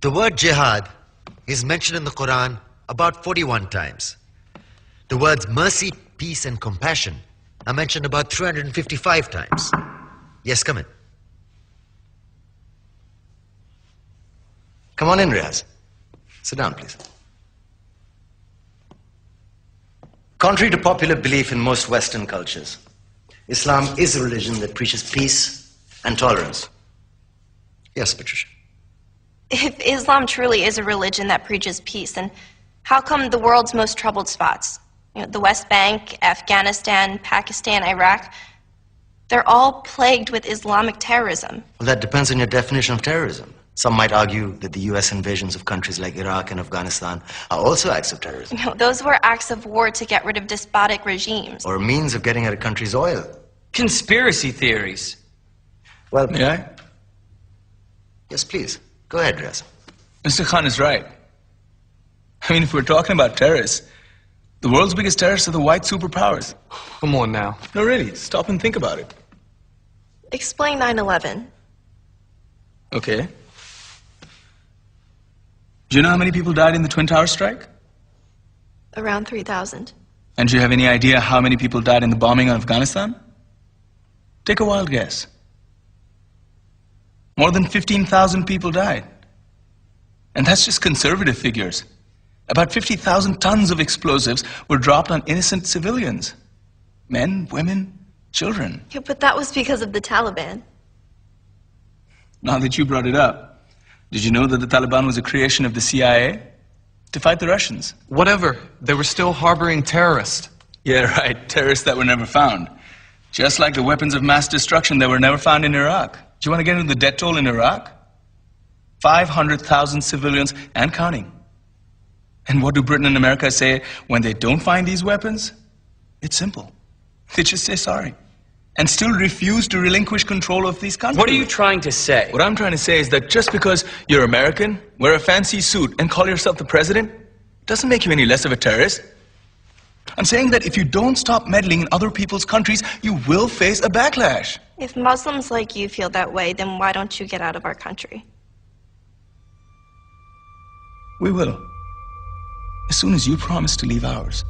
The word jihad is mentioned in the Quran about 41 times. The words mercy, peace, and compassion are mentioned about 355 times. Yes, come in. Come on in, Riaz. Sit down, please. Contrary to popular belief in most Western cultures, Islam is a religion that preaches peace and tolerance. Yes, Patricia. If Islam truly is a religion that preaches peace, then how come the world's most troubled spots, the West Bank, Afghanistan, Pakistan, Iraq, they're all plagued with Islamic terrorism? Well, that depends on your definition of terrorism. Some might argue that the U.S. invasions of countries like Iraq and Afghanistan are also acts of terrorism. Those were acts of war to get rid of despotic regimes. Or a means of getting at a country's oil. Conspiracy theories. Well, May I? Yes, please. Go ahead, Riaz. Mr. Khan is right. I mean, if we're talking about terrorists, the world's biggest terrorists are the white superpowers. Come on now. No, really, stop and think about it. Explain 9/11. Okay. Do you know how many people died in the Twin Towers strike? Around 3,000. And do you have any idea how many people died in the bombing of Afghanistan? Take a wild guess. More than 15,000 people died. And that's just conservative figures. About 50,000 tons of explosives were dropped on innocent civilians. Men, women, children. Yeah, but that was because of the Taliban. Now that you brought it up, did you know that the Taliban was a creation of the CIA to fight the Russians? Whatever. They were still harboring terrorists. Yeah, right. Terrorists that were never found. Just like the weapons of mass destruction that were never found in Iraq. Do you want to get into the death toll in Iraq? 500,000 civilians and counting. And what do Britain and America say when they don't find these weapons? It's simple. They just say sorry. And still refuse to relinquish control of these countries. What are you trying to say? What I'm trying to say is that just because you're American, wear a fancy suit, and call yourself the president, doesn't make you any less of a terrorist. I'm saying that if you don't stop meddling in other people's countries, you will face a backlash. If Muslims like you feel that way, then why don't you get out of our country? We will. As soon as you promise to leave ours.